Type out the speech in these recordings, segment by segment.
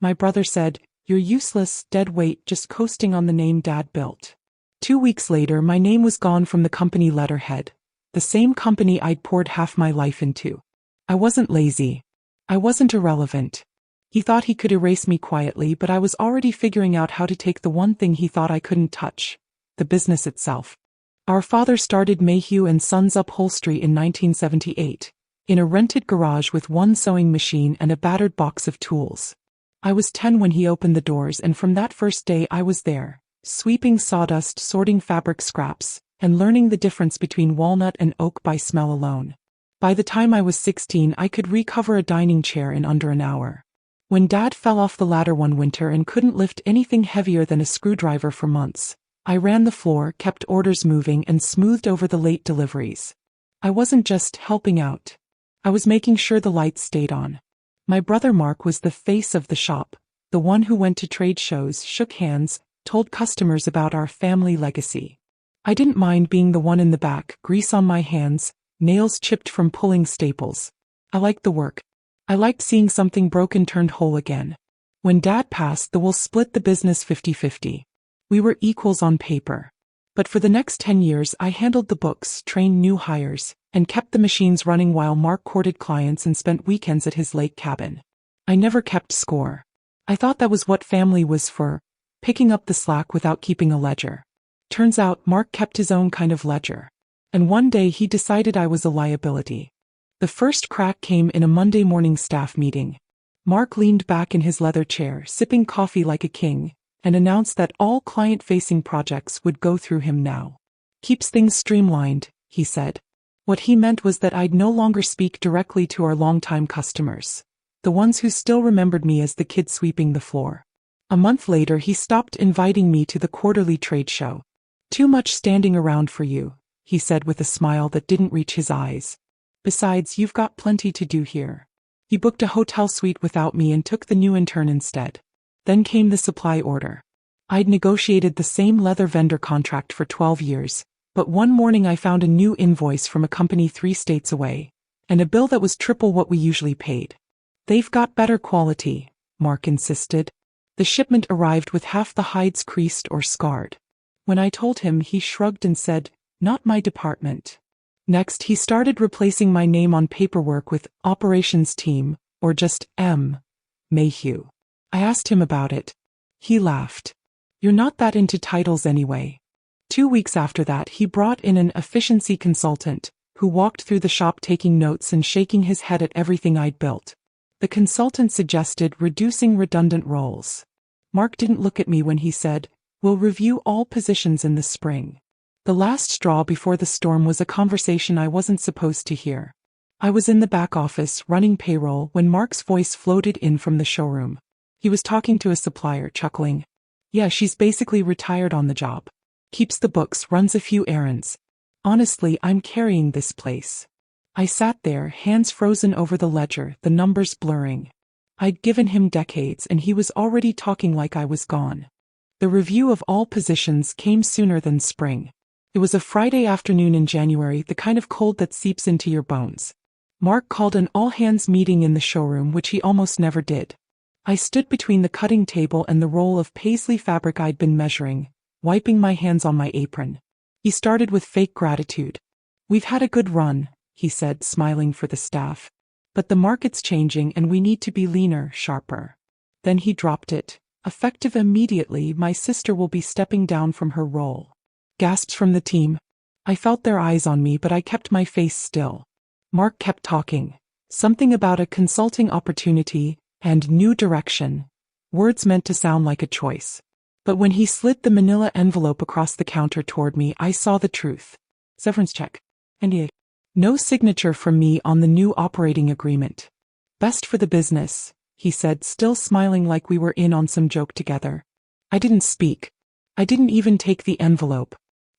My brother said, "You're useless, dead weight, just coasting on the name Dad built." 2 weeks later, my name was gone from the company letterhead, the same company I'd poured half my life into. I wasn't lazy. I wasn't irrelevant. He thought he could erase me quietly, but I was already figuring out how to take the one thing he thought I couldn't touch: the business itself. Our father started Mayhew and Sons Upholstery in 1978, in a rented garage with one sewing machine and a battered box of tools. I was 10 when he opened the doors, and from that first day I was there, sweeping sawdust, sorting fabric scraps, and learning the difference between walnut and oak by smell alone. By the time I was 16, I could recover a dining chair in under an hour. When Dad fell off the ladder one winter and couldn't lift anything heavier than a screwdriver for months, I ran the floor, kept orders moving, and smoothed over the late deliveries. I wasn't just helping out. I was making sure the lights stayed on. My brother Mark was the face of the shop, the one who went to trade shows, shook hands, told customers about our family legacy. I didn't mind being the one in the back, grease on my hands, nails chipped from pulling staples. I liked the work. I liked seeing something broken turned whole again. When Dad passed, the will split the business 50-50. We were equals on paper. But for the next 10 years, I handled the books, trained new hires, and kept the machines running while Mark courted clients and spent weekends at his lake cabin. I never kept score. I thought that was what family was for, picking up the slack without keeping a ledger. Turns out Mark kept his own kind of ledger. And one day he decided I was a liability. The first crack came in a Monday morning staff meeting. Mark leaned back in his leather chair, sipping coffee like a king, and announced that all client-facing projects would go through him now. "Keeps things streamlined," he said. What he meant was that I'd no longer speak directly to our longtime customers, the ones who still remembered me as the kid sweeping the floor. A month later, he stopped inviting me to the quarterly trade show. "Too much standing around for you," he said with a smile that didn't reach his eyes. "Besides, you've got plenty to do here." He booked a hotel suite without me and took the new intern instead. Then came the supply order. I'd negotiated the same leather vendor contract for 12 years, but one morning I found a new invoice from a company 3 states away, and a bill that was triple what we usually paid. "They've got better quality," Mark insisted. The shipment arrived with half the hides creased or scarred. When I told him, he shrugged and said, "Not my department." Next, he started replacing my name on paperwork with Operations Team, or just M. Mayhew. I asked him about it. He laughed. "You're not that into titles anyway." 2 weeks after that, he brought in an efficiency consultant, who walked through the shop taking notes and shaking his head at everything I'd built. The consultant suggested reducing redundant roles. Mark didn't look at me when he said, "We'll review all positions in the spring." The last straw before the storm was a conversation I wasn't supposed to hear. I was in the back office, running payroll, when Mark's voice floated in from the showroom. He was talking to a supplier, chuckling. "Yeah, she's basically retired on the job. Keeps the books, runs a few errands. Honestly, I'm carrying this place." I sat there, hands frozen over the ledger, the numbers blurring. I'd given him decades, and he was already talking like I was gone. The review of all positions came sooner than spring. It was a Friday afternoon in January, the kind of cold that seeps into your bones. Mark called an all-hands meeting in the showroom, which he almost never did. I stood between the cutting table and the roll of paisley fabric I'd been measuring, wiping my hands on my apron. He started with fake gratitude. "We've had a good run," he said, smiling for the staff. "But the market's changing and we need to be leaner, sharper." Then he dropped it. "Effective immediately, my sister will be stepping down from her role." Gasps from the team. I felt their eyes on me, but I kept my face still. Mark kept talking. Something about a consulting opportunity and new direction. Words meant to sound like a choice. But when he slid the manila envelope across the counter toward me, I saw the truth. Severance check. NDA. No signature from me on the new operating agreement. "Best for the business," he said, still smiling like we were in on some joke together. I didn't speak. I didn't even take the envelope.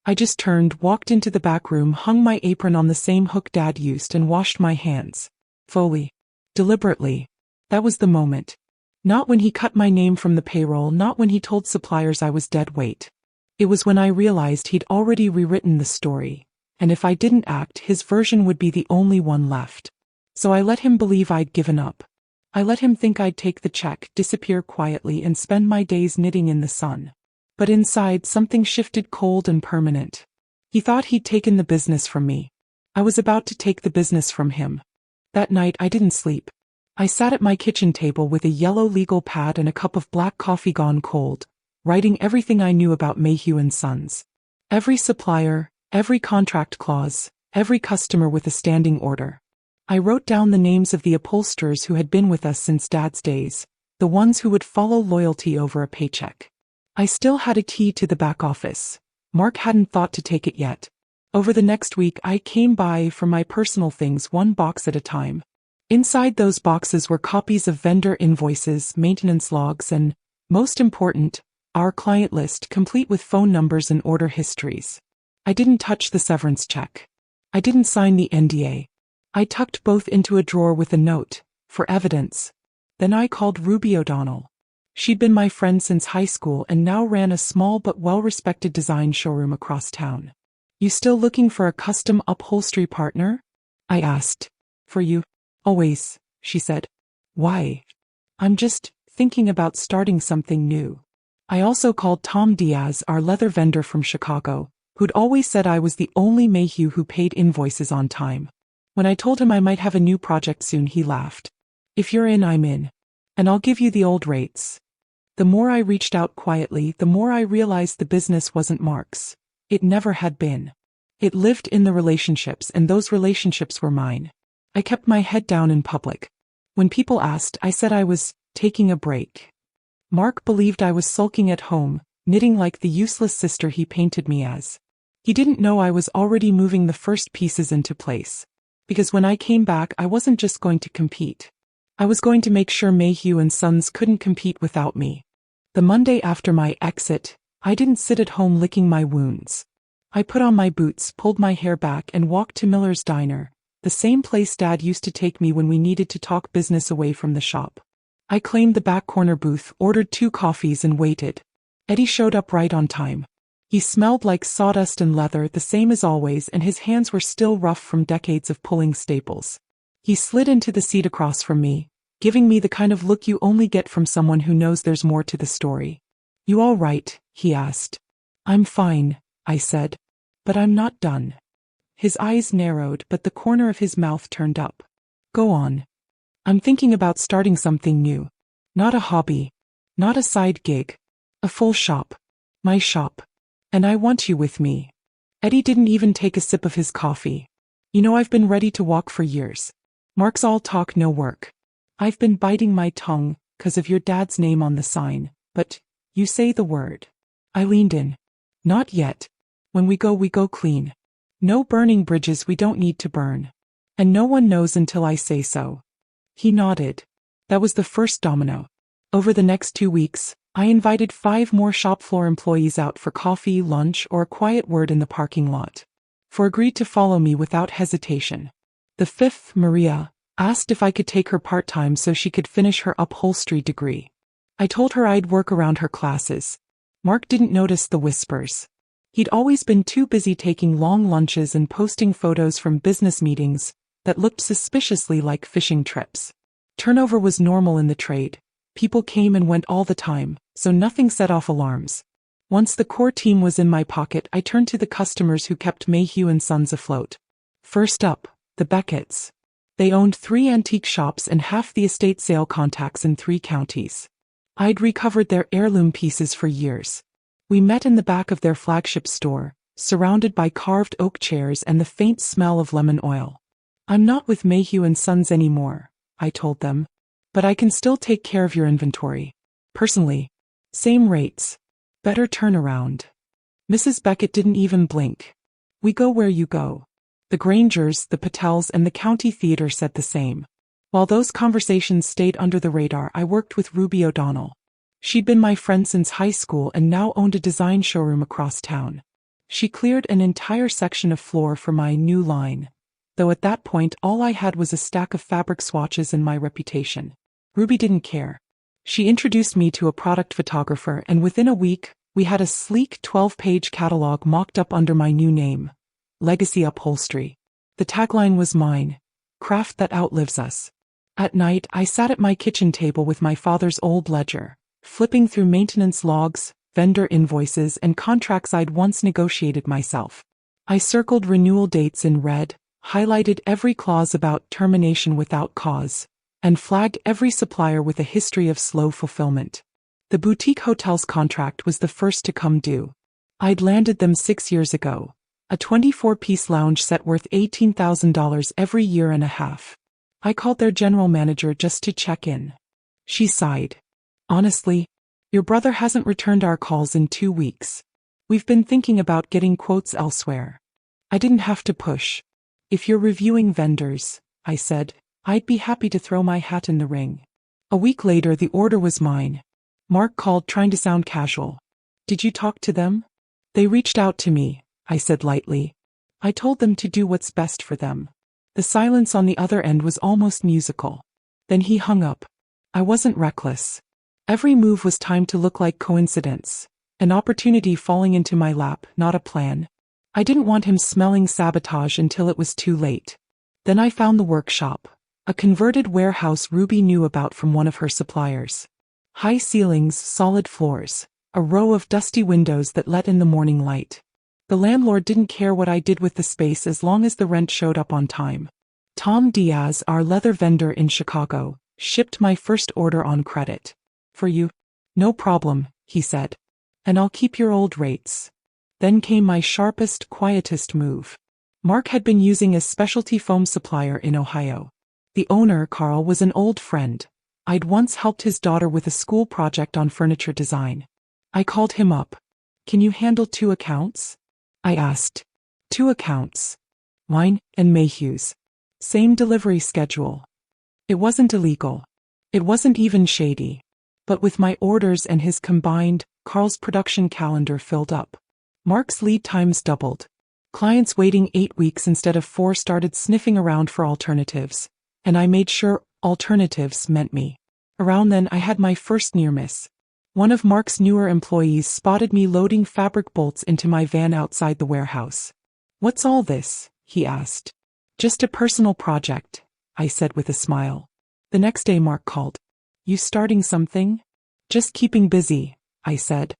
I just turned, walked into the back room, hung my apron on the same hook Dad used, and washed my hands. Fully. Deliberately. That was the moment. Not when he cut my name from the payroll, not when he told suppliers I was dead weight. It was when I realized he'd already rewritten the story, and if I didn't act, his version would be the only one left. So I let him believe I'd given up. I let him think I'd take the check, disappear quietly, and spend my days knitting in the sun. But inside, something shifted, cold and permanent. He thought he'd taken the business from me. I was about to take the business from him. That night, I didn't sleep. I sat at my kitchen table with a yellow legal pad and a cup of black coffee gone cold, writing everything I knew about Mayhew and Sons. Every supplier, every contract clause, every customer with a standing order. I wrote down the names of the upholsterers who had been with us since Dad's days, the ones who would follow loyalty over a paycheck. I still had a key to the back office. Mark hadn't thought to take it yet. Over the next week, I came by for my personal things one box at a time. Inside those boxes were copies of vendor invoices, maintenance logs, and, most important, our client list, complete with phone numbers and order histories. I didn't touch the severance check. I didn't sign the NDA. I tucked both into a drawer with a note, for evidence. Then I called Ruby O'Donnell. She'd been my friend since high school and now ran a small but well-respected design showroom across town. "You still looking for a custom upholstery partner?" I asked. "For you?" "Always," she said. "Why?" "I'm just thinking about starting something new." I also called Tom Diaz, our leather vendor from Chicago, who'd always said I was the only Mayhew who paid invoices on time. When I told him I might have a new project soon, he laughed. "If you're in, I'm in. And I'll give you the old rates." The more I reached out quietly, the more I realized the business wasn't Mark's. It never had been. It lived in the relationships, and those relationships were mine. I kept my head down in public. When people asked, I said I was taking a break. Mark believed I was sulking at home, knitting like the useless sister he painted me as. He didn't know I was already moving the first pieces into place. Because when I came back, I wasn't just going to compete. I was going to make sure Mayhew and Sons couldn't compete without me. The Monday after my exit, I didn't sit at home licking my wounds. I put on my boots, pulled my hair back, and walked to Miller's Diner, the same place Dad used to take me when we needed to talk business away from the shop. I claimed the back corner booth, ordered 2 coffees, and waited. Eddie showed up right on time. He smelled like sawdust and leather, the same as always, and his hands were still rough from decades of pulling staples. He slid into the seat across from me, giving me the kind of look you only get from someone who knows there's more to the story. "You all right?" he asked. "I'm fine," I said. "But I'm not done." His eyes narrowed, but the corner of his mouth turned up. "Go on." "I'm thinking about starting something new. Not a hobby. Not a side gig. A full shop. My shop. And I want you with me." Eddie didn't even take a sip of his coffee. "You know, I've been ready to walk for years. Mark's all talk, no work. I've been biting my tongue, 'cause of your dad's name on the sign, but you say the word." I leaned in. "Not yet. When we go clean. No burning bridges we don't need to burn. And no one knows until I say so." He nodded. That was the first domino. Over the next 2 weeks, I invited 5 more shop floor employees out for coffee, lunch, or a quiet word in the parking lot. 4 agreed to follow me without hesitation. The 5th, Maria, asked if I could take her part-time so she could finish her upholstery degree. I told her I'd work around her classes. Mark didn't notice the whispers. He'd always been too busy taking long lunches and posting photos from business meetings that looked suspiciously like fishing trips. Turnover was normal in the trade. People came and went all the time, so nothing set off alarms. Once the core team was in my pocket, I turned to the customers who kept Mayhew and Sons afloat. First up, the Becketts. They owned 3 antique shops and half the estate sale contacts in 3 counties. I'd recovered their heirloom pieces for years. We met in the back of their flagship store, surrounded by carved oak chairs and the faint smell of lemon oil. "I'm not with Mayhew and Sons anymore," I told them. "But I can still take care of your inventory. Personally. Same rates. Better turnaround." Mrs. Beckett didn't even blink. "We go where you go." The Grangers, the Patels, and the County Theater said the same. While those conversations stayed under the radar, I worked with Ruby O'Donnell. She'd been my friend since high school and now owned a design showroom across town. She cleared an entire section of floor for my new line, though at that point all I had was a stack of fabric swatches and my reputation. Ruby didn't care. She introduced me to a product photographer, and within a week, we had a sleek 12-page catalog mocked up under my new name, Legacy Upholstery. The tagline was mine: "Craft that outlives us." At night, I sat at my kitchen table with my father's old ledger, flipping through maintenance logs, vendor invoices, and contracts I'd once negotiated myself. I circled renewal dates in red, highlighted every clause about termination without cause, and flagged every supplier with a history of slow fulfillment. The boutique hotel's contract was the first to come due. I'd landed them 6 years ago, a 24-piece lounge set worth $18,000 every year and a half. I called their general manager just to check in. She sighed. Honestly, your brother hasn't returned our calls in 2 weeks. We've been thinking about getting quotes elsewhere. I didn't have to push. If you're reviewing vendors, I said, I'd be happy to throw my hat in the ring. A week later, the order was mine. Mark called, trying to sound casual. Did you talk to them? They reached out to me, I said lightly. I told them to do what's best for them. The silence on the other end was almost musical. Then he hung up. I wasn't reckless. Every move was timed to look like coincidence, an opportunity falling into my lap, not a plan. I didn't want him smelling sabotage until it was too late. Then I found the workshop, a converted warehouse Ruby knew about from one of her suppliers. High ceilings, solid floors, a row of dusty windows that let in the morning light. The landlord didn't care what I did with the space as long as the rent showed up on time. Tom Diaz, our leather vendor in Chicago, shipped my first order on credit. For you? No problem, he said. And I'll keep your old rates. Then came my sharpest, quietest move. Mark had been using a specialty foam supplier in Ohio. The owner, Carl, was an old friend. I'd once helped his daughter with a school project on furniture design. I called him up. Can you handle 2 accounts? I asked. 2 accounts. Mine and Mayhew's. Same delivery schedule. It wasn't illegal. It wasn't even shady. But with my orders and his combined, Carl's production calendar filled up. Mark's lead times doubled. Clients waiting 8 weeks instead of 4 started sniffing around for alternatives. And I made sure alternatives meant me. Around then, I had my first near miss. One of Mark's newer employees spotted me loading fabric bolts into my van outside the warehouse. What's all this? He asked. Just a personal project, I said with a smile. The next day Mark called. You starting something? Just keeping busy, I said.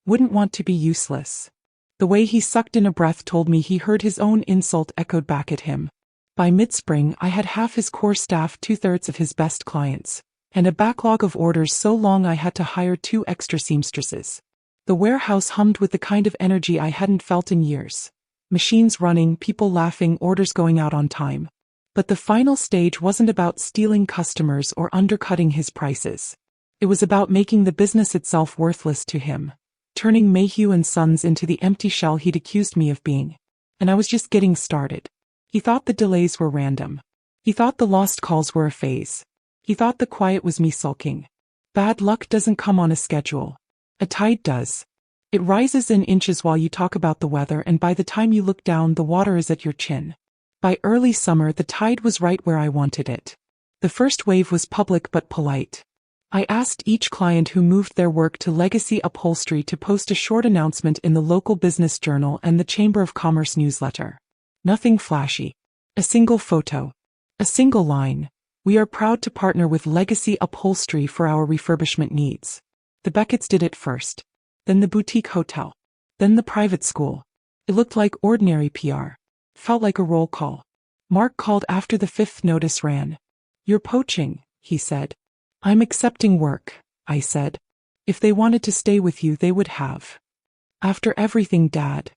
Wouldn't want to be useless. The way he sucked in a breath told me he heard his own insult echoed back at him. By mid-spring, I had half his core staff, 2/3 of his best clients, and a backlog of orders so long I had to hire 2 extra seamstresses. The warehouse hummed with the kind of energy I hadn't felt in years. Machines running, people laughing, orders going out on time. But the final stage wasn't about stealing customers or undercutting his prices. It was about making the business itself worthless to him, turning Mayhew and Sons into the empty shell he'd accused me of being. And I was just getting started. He thought the delays were random. He thought the lost calls were a phase. He thought the quiet was me sulking. Bad luck doesn't come on a schedule. A tide does. It rises in inches while you talk about the weather, and by the time you look down, the water is at your chin. By early summer, the tide was right where I wanted it. The first wave was public but polite. I asked each client who moved their work to Legacy Upholstery to post a short announcement in the local business journal and the Chamber of Commerce newsletter. Nothing flashy. A single photo. A single line. We are proud to partner with Legacy Upholstery for our refurbishment needs. The Becketts did it first. Then the boutique hotel. Then the private school. It looked like ordinary PR. Felt like a roll call. Mark called after the 5th notice ran. You're poaching, he said. I'm accepting work, I said. If they wanted to stay with you, they would have. After everything, Dad.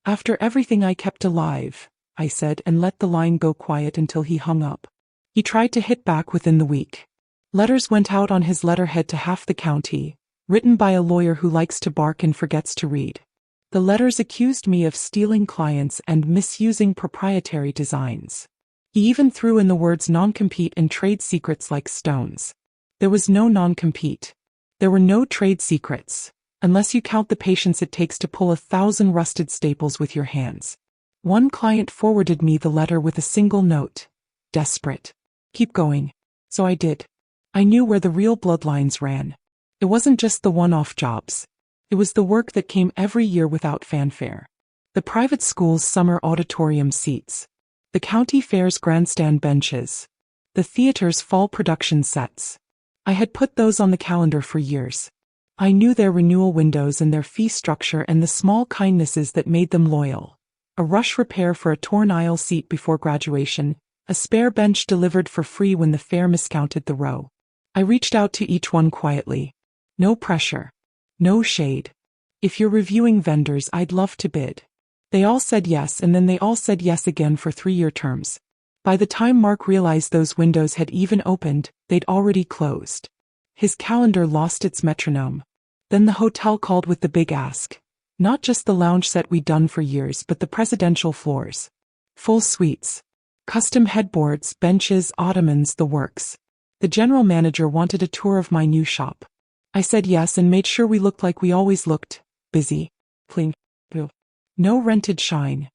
After everything I kept alive, I said, and let the line go quiet until he hung up. He tried to hit back within the week. Letters went out on his letterhead to half the county, written by a lawyer who likes to bark and forgets to read. The letters accused me of stealing clients and misusing proprietary designs. He even threw in the words non-compete and trade secrets like stones. There was no non-compete. There were no trade secrets, unless you count the patience it takes to pull 1,000 rusted staples with your hands. One client forwarded me the letter with a single note. Desperate. Keep going. So I did. I knew where the real bloodlines ran. It wasn't just the one-off jobs. It was the work that came every year without fanfare. The private school's summer auditorium seats. The county fair's grandstand benches. The theater's fall production sets. I had put those on the calendar for years. I knew their renewal windows and their fee structure and the small kindnesses that made them loyal. A rush repair for a torn aisle seat before graduation, a spare bench delivered for free when the fare miscounted the row. I reached out to each one quietly. No pressure. No shade. If you're reviewing vendors, I'd love to bid. They all said yes, and then they all said yes again for 3-year terms. By the time Mark realized those windows had even opened, they'd already closed. His calendar lost its metronome. Then the hotel called with the big ask. Not just the lounge set we'd done for years, but the presidential floors. Full suites. Custom headboards, benches, ottomans, the works. The general manager wanted a tour of my new shop. I said yes and made sure we looked like we always looked. Busy. Clean. No rented shine.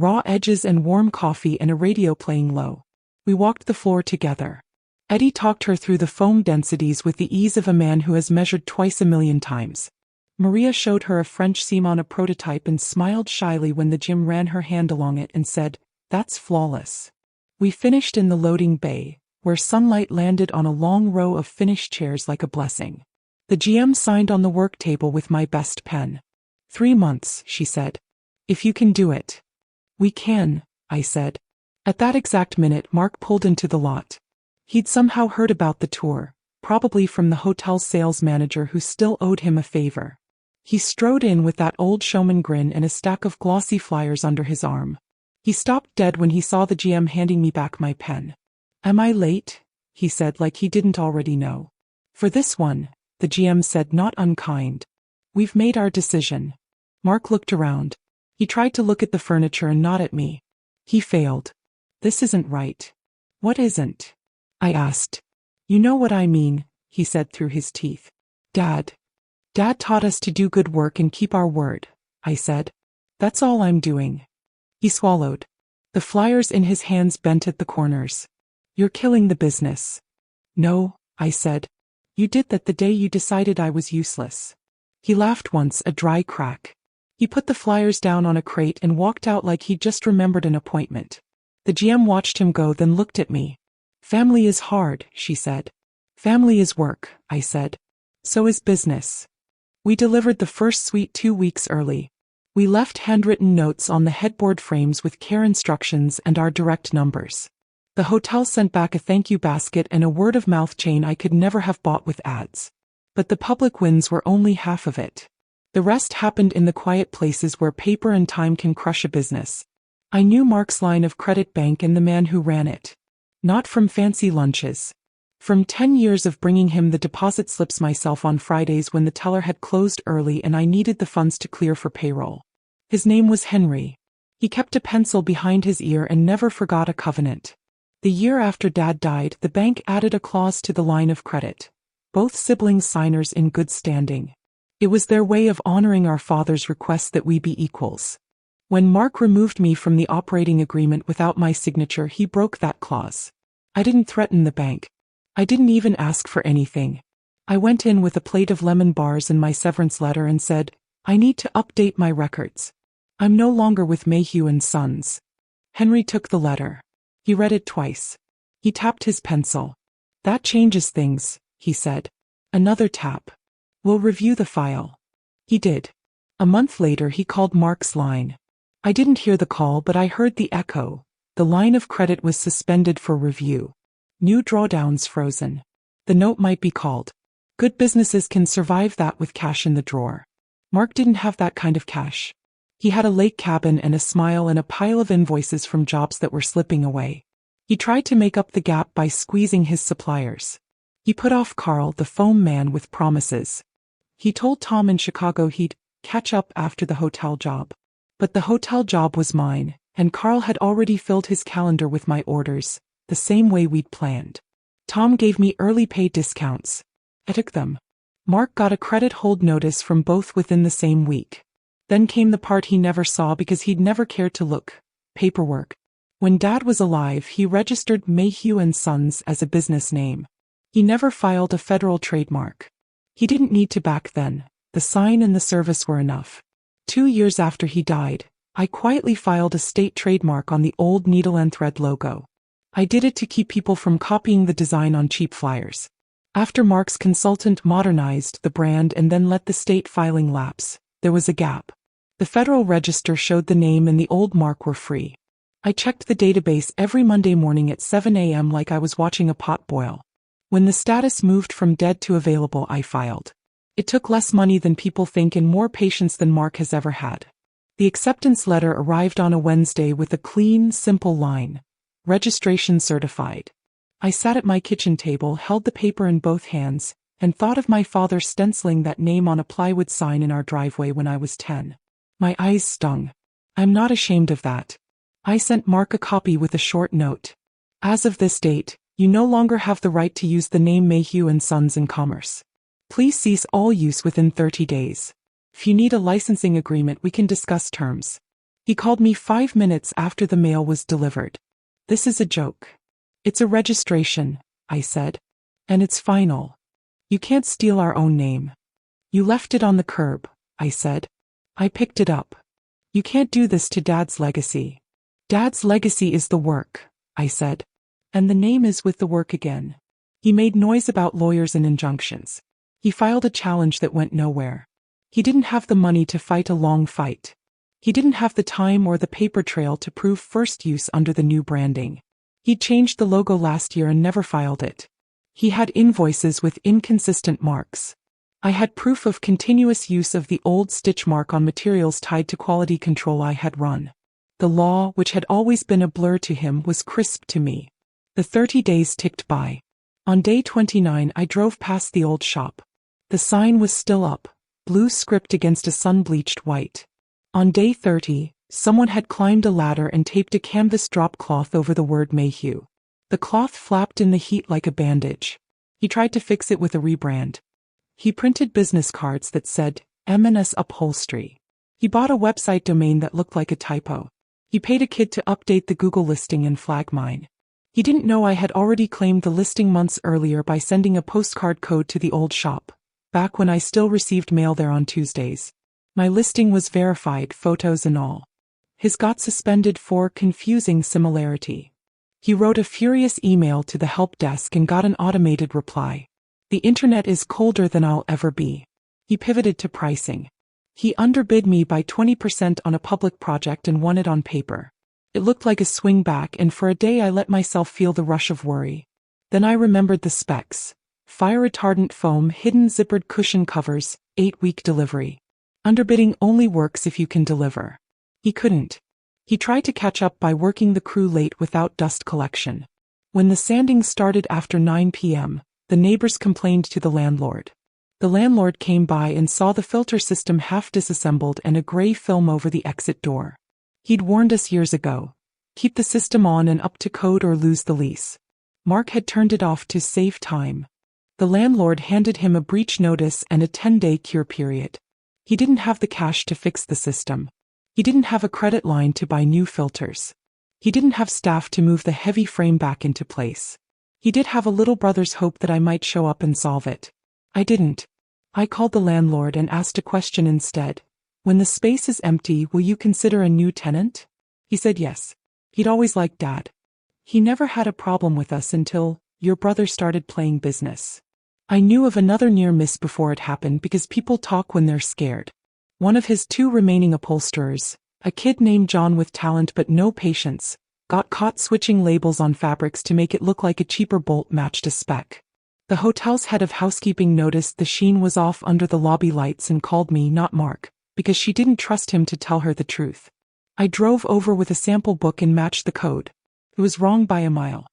Raw edges and warm coffee and a radio playing low. We walked the floor together. Eddie talked her through the foam densities with the ease of a man who has measured twice a million times. Maria showed her a French seam on a prototype and smiled shyly when the GM ran her hand along it and said, "That's flawless." We finished in the loading bay, where sunlight landed on a long row of finished chairs like a blessing. The GM signed on the work table with my best pen. 3 months, she said. If you can do it. We can, I said. At that exact minute, Mark pulled into the lot. He'd somehow heard about the tour, probably from the hotel's sales manager who still owed him a favor. He strode in with that old showman grin and a stack of glossy flyers under his arm. He stopped dead when he saw the GM handing me back my pen. "Am I late?" he said, like he didn't already know. "For this one," the GM said, not unkind. "We've made our decision." Mark looked around. He tried to look at the furniture and not at me. He failed. "This isn't right." "What isn't?" I asked. "You know what I mean," he said through his teeth. Dad taught us to do good work and keep our word," I said. "That's all I'm doing." He swallowed. The flyers in his hands bent at the corners. "You're killing the business." "No," I said. "You did that the day you decided I was useless." He laughed once, a dry crack. He put the flyers down on a crate and walked out like he'd just remembered an appointment. The GM watched him go, then looked at me. "Family is hard," she said. "Family is work," I said. "So is business." We delivered the first suite 2 weeks early. We left handwritten notes on the headboard frames with care instructions and our direct numbers. The hotel sent back a thank you basket and a word-of-mouth chain I could never have bought with ads. But the public wins were only half of it. The rest happened in the quiet places where paper and time can crush a business. I knew Mark's line of credit bank and the man who ran it. Not from fancy lunches. From 10 years of bringing him the deposit slips myself on Fridays when the teller had closed early and I needed the funds to clear for payroll. His name was Henry. He kept a pencil behind his ear and never forgot a covenant. The year after Dad died, the bank added a clause to the line of credit. Both siblings signers in good standing. It was their way of honoring our father's request that we be equals. When Mark removed me from the operating agreement without my signature, he broke that clause. I didn't threaten the bank. I didn't even ask for anything. I went in with a plate of lemon bars and my severance letter and said, "I need to update my records. I'm no longer with Mayhew and Sons." Henry took the letter. He read it twice. He tapped his pencil. "That changes things," he said. Another tap. "We'll review the file." He did. A month later he called Mark's line. I didn't hear the call, but I heard the echo. The line of credit was suspended for review. New drawdowns frozen. The note might be called. Good businesses can survive that with cash in the drawer. Mark didn't have that kind of cash. He had a lake cabin and a smile and a pile of invoices from jobs that were slipping away. He tried to make up the gap by squeezing his suppliers. He put off Carl, the foam man, with promises. He told Tom in Chicago he'd catch up after the hotel job. But the hotel job was mine, and Carl had already filled his calendar with my orders, the same way we'd planned. Tom gave me early pay discounts. I took them. Mark got a credit hold notice from both within the same week. Then came the part he never saw because he'd never cared to look. Paperwork. When Dad was alive, he registered Mayhew and Sons as a business name. He never filed a federal trademark. He didn't need to back then. The sign and the service were enough. 2 years after he died, I quietly filed a state trademark on the old needle and thread logo. I did it to keep people from copying the design on cheap flyers. After Mark's consultant modernized the brand and then let the state filing lapse, there was a gap. The Federal Register showed the name and the old mark were free. I checked the database every Monday morning at 7 a.m. like I was watching a pot boil. When the status moved from dead to available, I filed. It took less money than people think and more patience than Mark has ever had. The acceptance letter arrived on a Wednesday with a clean, simple line. Registration certified. I sat at my kitchen table, held the paper in both hands, and thought of my father stenciling that name on a plywood sign in our driveway when I was 10. My eyes stung. I'm not ashamed of that. I sent Mark a copy with a short note. As of this date, you no longer have the right to use the name Mayhew & Sons in commerce. Please cease all use within 30 days. If you need a licensing agreement, we can discuss terms. He called me 5 minutes after the mail was delivered. This is a joke. It's a registration, I said. And it's final. You can't steal our own name. You left it on the curb, I said. I picked it up. You can't do this to Dad's legacy. Dad's legacy is the work, I said. And the name is with the work again. He made noise about lawyers and injunctions. He filed a challenge that went nowhere. He didn't have the money to fight a long fight. He didn't have the time or the paper trail to prove first use under the new branding. He changed the logo last year and never filed it. He had invoices with inconsistent marks. I had proof of continuous use of the old stitch mark on materials tied to quality control I had run. The law, which had always been a blur to him, was crisp to me. The 30 days ticked by. On day 29 I drove past the old shop. The sign was still up, blue script against a sun-bleached white. On day 30, someone had climbed a ladder and taped a canvas drop cloth over the word Mayhew. The cloth flapped in the heat like a bandage. He tried to fix it with a rebrand. He printed business cards that said, M&S Upholstery. He bought a website domain that looked like a typo. He paid a kid to update the Google listing and flag mine. He didn't know I had already claimed the listing months earlier by sending a postcard code to the old shop, back when I still received mail there on Tuesdays. My listing was verified, photos and all. His got suspended for confusing similarity. He wrote a furious email to the help desk and got an automated reply. The internet is colder than I'll ever be. He pivoted to pricing. He underbid me by 20% on a public project and won it on paper. It looked like a swing back, and for a day I let myself feel the rush of worry. Then I remembered the specs. Fire retardant foam, hidden zippered cushion covers, 8-week delivery. Underbidding only works if you can deliver. He couldn't. He tried to catch up by working the crew late without dust collection. When the sanding started after 9 p.m., the neighbors complained to the landlord. The landlord came by and saw the filter system half disassembled and a gray film over the exit door. He'd warned us years ago. Keep the system on and up to code or lose the lease. Mark had turned it off to save time. The landlord handed him a breach notice and a 10-day cure period. He didn't have the cash to fix the system. He didn't have a credit line to buy new filters. He didn't have staff to move the heavy frame back into place. He did have a little brother's hope that I might show up and solve it. I didn't. I called the landlord and asked a question instead. When the space is empty, will you consider a new tenant? He said yes. He'd always liked Dad. He never had a problem with us until your brother started playing business. I knew of another near miss before it happened because people talk when they're scared. One of his 2 remaining upholsterers, a kid named John with talent but no patience, got caught switching labels on fabrics to make it look like a cheaper bolt matched a spec. The hotel's head of housekeeping noticed the sheen was off under the lobby lights and called me, not Mark, because she didn't trust him to tell her the truth. I drove over with a sample book and matched the code. It was wrong by a mile.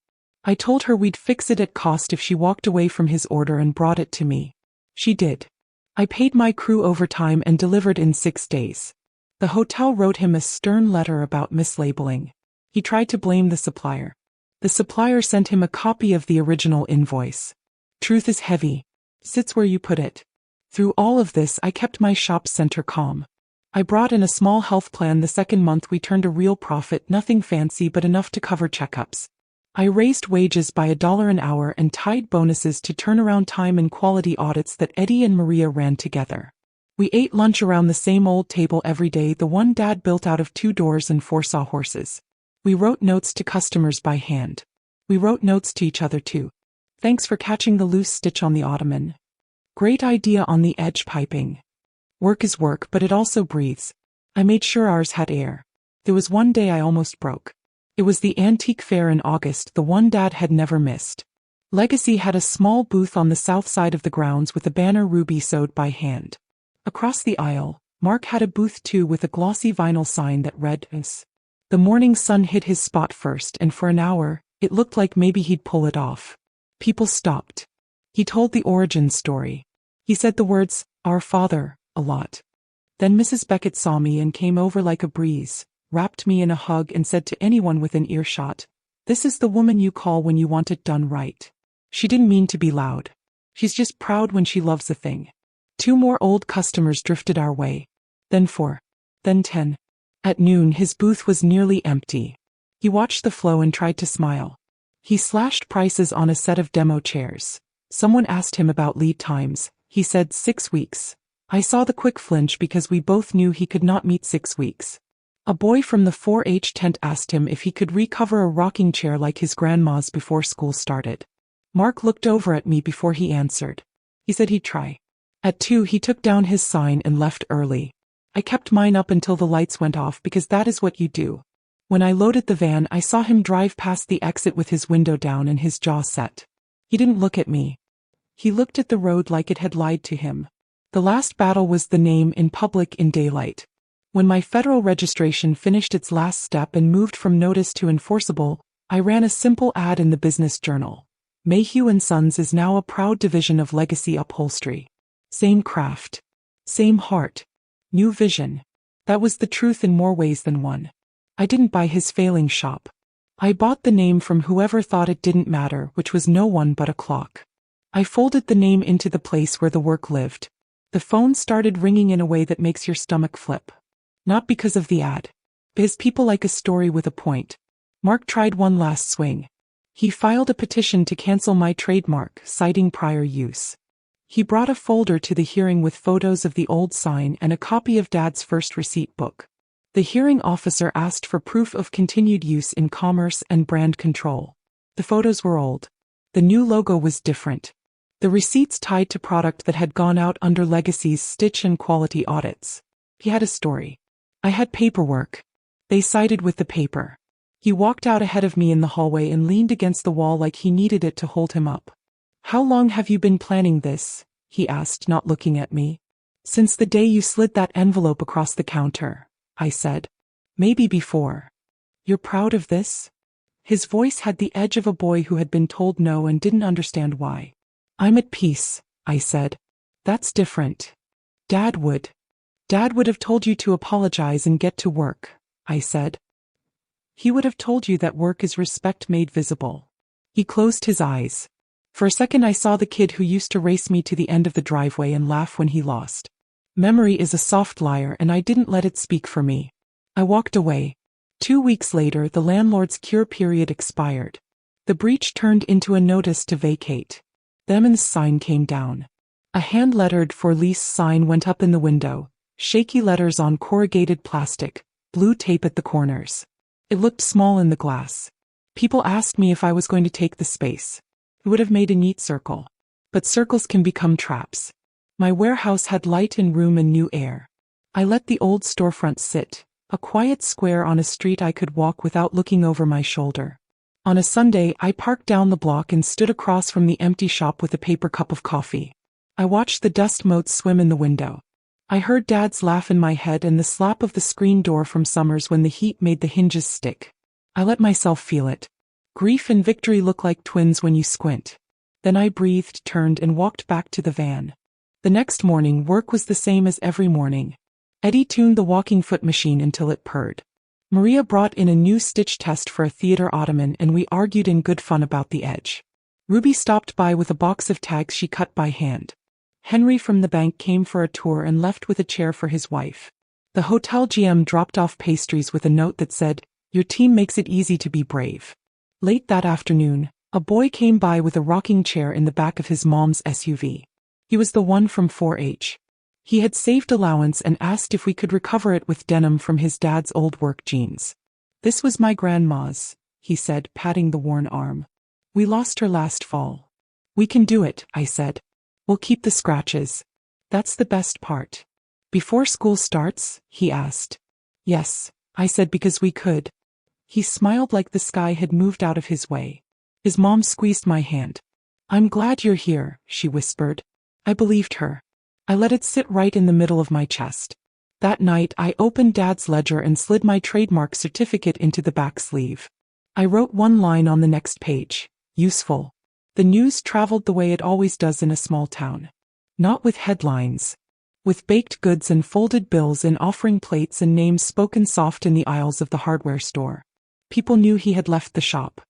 I told her we'd fix it at cost if she walked away from his order and brought it to me. She did. I paid my crew overtime and delivered in 6 days. The hotel wrote him a stern letter about mislabeling. He tried to blame the supplier. The supplier sent him a copy of the original invoice. Truth is heavy. Sits where you put it. Through all of this, I kept my shop center calm. I brought in a small health plan. The second month we turned a real profit, nothing fancy but enough to cover checkups. I raised wages by $1 an hour and tied bonuses to turnaround time and quality audits that Eddie and Maria ran together. We ate lunch around the same old table every day, the one Dad built out of 2 doors and 4 sawhorses. We wrote notes to customers by hand. We wrote notes to each other too. Thanks for catching the loose stitch on the ottoman. Great idea on the edge piping. Work is work, but it also breathes. I made sure ours had air. There was one day I almost broke. It was the antique fair in August, the one Dad had never missed. Legacy had a small booth on the south side of the grounds with a banner Ruby sewed by hand. Across the aisle, Mark had a booth too with a glossy vinyl sign that read, "Us." The morning sun hit his spot first, and for an hour, it looked like maybe he'd pull it off. People stopped. He told the origin story. He said the words, "Our Father," a lot. Then Mrs. Beckett saw me and came over like a breeze, wrapped me in a hug and said to anyone within earshot, "This is the woman you call when you want it done right." She didn't mean to be loud. She's just proud when she loves a thing. 2 more old customers drifted our way. Then 4. Then 10. At noon his booth was nearly empty. He watched the flow and tried to smile. He slashed prices on a set of demo chairs. Someone asked him about lead times. He said 6 weeks. I saw the quick flinch because we both knew he could not meet 6 weeks. A boy from the 4-H tent asked him if he could recover a rocking chair like his grandma's before school started. Mark looked over at me before he answered. He said he'd try. At 2 he took down his sign and left early. I kept mine up until the lights went off because that is what you do. When I loaded the van, I saw him drive past the exit with his window down and his jaw set. He didn't look at me. He looked at the road like it had lied to him. The last battle was the name in public in daylight. When my federal registration finished its last step and moved from notice to enforceable, I ran a simple ad in the Business Journal. Mayhew & Sons is now a proud division of Legacy Upholstery. Same craft. Same heart. New vision. That was the truth in more ways than one. I didn't buy his failing shop. I bought the name from whoever thought it didn't matter, which was no one but a clock. I folded the name into the place where the work lived. The phone started ringing in a way that makes your stomach flip. Not because of the ad. Because people like a story with a point. Mark tried one last swing. He filed a petition to cancel my trademark, citing prior use. He brought a folder to the hearing with photos of the old sign and a copy of Dad's first receipt book. The hearing officer asked for proof of continued use in commerce and brand control. The photos were old. The new logo was different. The receipts tied to product that had gone out under Legacy's stitch and quality audits. He had a story. I had paperwork. They sided with the paper. He walked out ahead of me in the hallway and leaned against the wall like he needed it to hold him up. "How long have you been planning this?" he asked, not looking at me. "Since the day you slid that envelope across the counter," I said. "Maybe before. You're proud of this?" His voice had the edge of a boy who had been told no and didn't understand why. "I'm at peace," I said. "That's different. Dad would have told you to apologize and get to work," I said. "He would have told you that work is respect made visible." He closed his eyes. For a second I saw the kid who used to race me to the end of the driveway and laugh when he lost. Memory is a soft liar and I didn't let it speak for me. I walked away. 2 weeks later the landlord's cure period expired. The breach turned into a notice to vacate. Themen's sign came down. A hand-lettered "For Lease" sign went up in the window, shaky letters on corrugated plastic, blue tape at the corners. It looked small in the glass. People asked me if I was going to take the space. It would have made a neat circle. But circles can become traps. My warehouse had light and room and new air. I let the old storefront sit, a quiet square on a street I could walk without looking over my shoulder. On a Sunday, I parked down the block and stood across from the empty shop with a paper cup of coffee. I watched the dust motes swim in the window. I heard Dad's laugh in my head and the slap of the screen door from summers when the heat made the hinges stick. I let myself feel it. Grief and victory look like twins when you squint. Then I breathed, turned, and walked back to the van. The next morning, work was the same as every morning. Eddie tuned the walking foot machine until it purred. Maria brought in a new stitch test for a theater ottoman and we argued in good fun about the edge. Ruby stopped by with a box of tags she cut by hand. Henry from the bank came for a tour and left with a chair for his wife. The hotel GM dropped off pastries with a note that said, "Your team makes it easy to be brave." Late that afternoon, a boy came by with a rocking chair in the back of his mom's SUV. He was the one from 4-H. He had saved allowance and asked if we could recover it with denim from his dad's old work jeans. "This was my grandma's," he said, patting the worn arm. We lost her last fall. We can do it, I said. We'll keep the scratches. That's the best part. Before school starts? He asked. Yes, I said, because we could. He smiled like the sky had moved out of his way. His mom squeezed my hand. I'm glad you're here, she whispered. I believed her. I let it sit right in the middle of my chest. That night I opened Dad's ledger and slid my trademark certificate into the back sleeve. I wrote one line on the next page. Useful. The news traveled the way it always does in a small town. Not with headlines. With baked goods and folded bills in offering plates and names spoken soft in the aisles of the hardware store. People knew he had left the shop.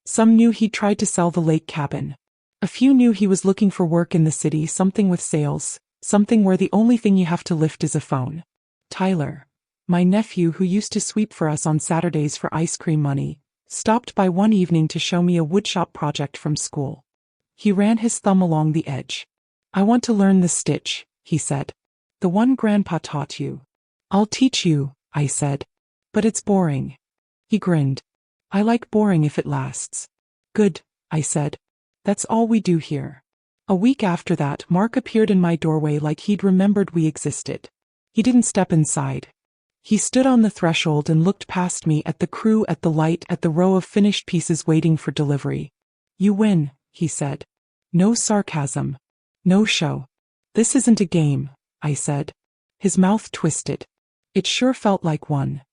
Some knew he tried to sell the lake cabin. A few knew he was looking for work in the city, something with sales, something where the only thing you have to lift is a phone. Tyler, my nephew who used to sweep for us on Saturdays for ice cream money, stopped by one evening to show me a woodshop project from school. He ran his thumb along the edge. I want to learn the stitch, he said. The one Grandpa taught you. I'll teach you, I said. But it's boring. He grinned. I like boring if it lasts. Good, I said. That's all we do here. A week after that, Mark appeared in my doorway like he'd remembered we existed. He didn't step inside. He stood on the threshold and looked past me at the crew, at the light, at the row of finished pieces waiting for delivery. You win, he said. No sarcasm. No show. This isn't a game, I said. His mouth twisted. It sure felt like one.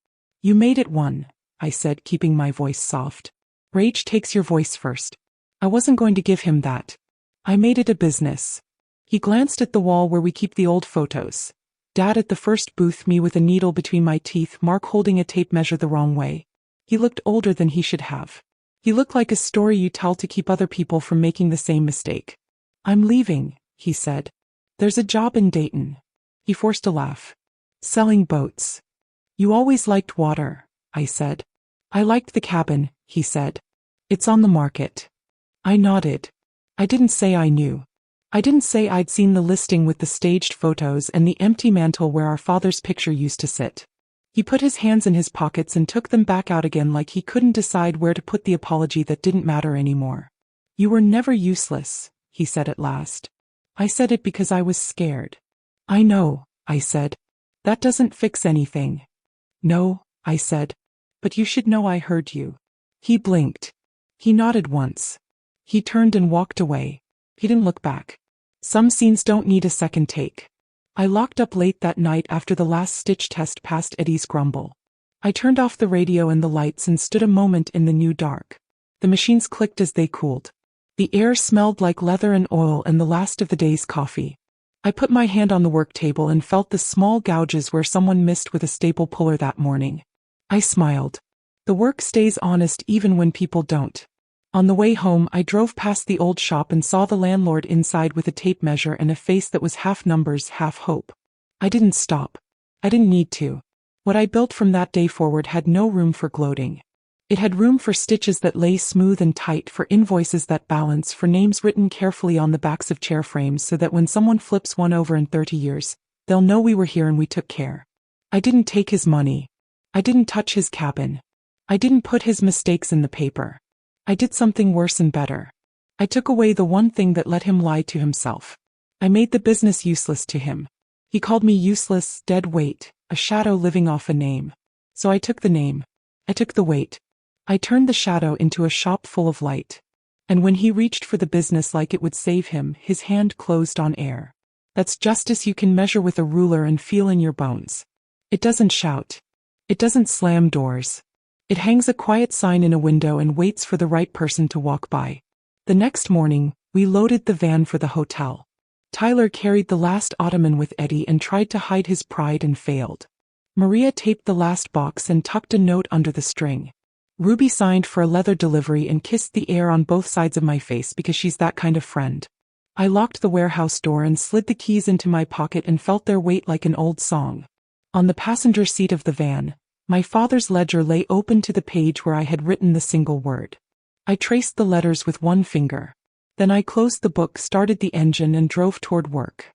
You made it one, I said, keeping my voice soft. Rage takes your voice first. I wasn't going to give him that. I made it a business. He glanced at the wall where we keep the old photos. Dad at the first booth, me with a needle between my teeth, Mark holding a tape measure the wrong way. He looked older than he should have. He looked like a story you tell to keep other people from making the same mistake. I'm leaving, he said. There's a job in Dayton. He forced a laugh. Selling boats. You always liked water, I said. I liked the cabin, he said. It's on the market. I nodded. I didn't say I knew. I didn't say I'd seen the listing with the staged photos and the empty mantel where our father's picture used to sit. He put his hands in his pockets and took them back out again like he couldn't decide where to put the apology that didn't matter anymore. You were never useless, he said at last. I said it because I was scared. I know, I said. That doesn't fix anything. No, I said. But you should know I heard you. He blinked. He nodded once. He turned and walked away. He didn't look back. Some scenes don't need a second take. I locked up late that night after the last stitch test past Eddie's grumble. I turned off the radio and the lights and stood a moment in the new dark. The machines clicked as they cooled. The air smelled like leather and oil and the last of the day's coffee. I put my hand on the work table and felt the small gouges where someone missed with a staple puller that morning. I smiled. The work stays honest even when people don't. On the way home, I drove past the old shop and saw the landlord inside with a tape measure and a face that was half numbers, half hope. I didn't stop. I didn't need to. What I built from that day forward had no room for gloating. It had room for stitches that lay smooth and tight, for invoices that balance, for names written carefully on the backs of chair frames so that when someone flips one over in 30 years, they'll know we were here and we took care. I didn't take his money. I didn't touch his cabin. I didn't put his mistakes in the paper. I did something worse and better. I took away the one thing that let him lie to himself. I made the business useless to him. He called me useless, dead weight, a shadow living off a name. So I took the name. I took the weight. I turned the shadow into a shop full of light. And when he reached for the business like it would save him, his hand closed on air. That's justice you can measure with a ruler and feel in your bones. It doesn't shout. It doesn't slam doors. It hangs a quiet sign in a window and waits for the right person to walk by. The next morning, we loaded the van for the hotel. Tyler carried the last ottoman with Eddie and tried to hide his pride and failed. Maria taped the last box and tucked a note under the string. Ruby signed for a leather delivery and kissed the air on both sides of my face because she's that kind of friend. I locked the warehouse door and slid the keys into my pocket and felt their weight like an old song. On the passenger seat of the van, my father's ledger lay open to the page where I had written the single word. I traced the letters with one finger. Then I closed the book, started the engine, and drove toward work.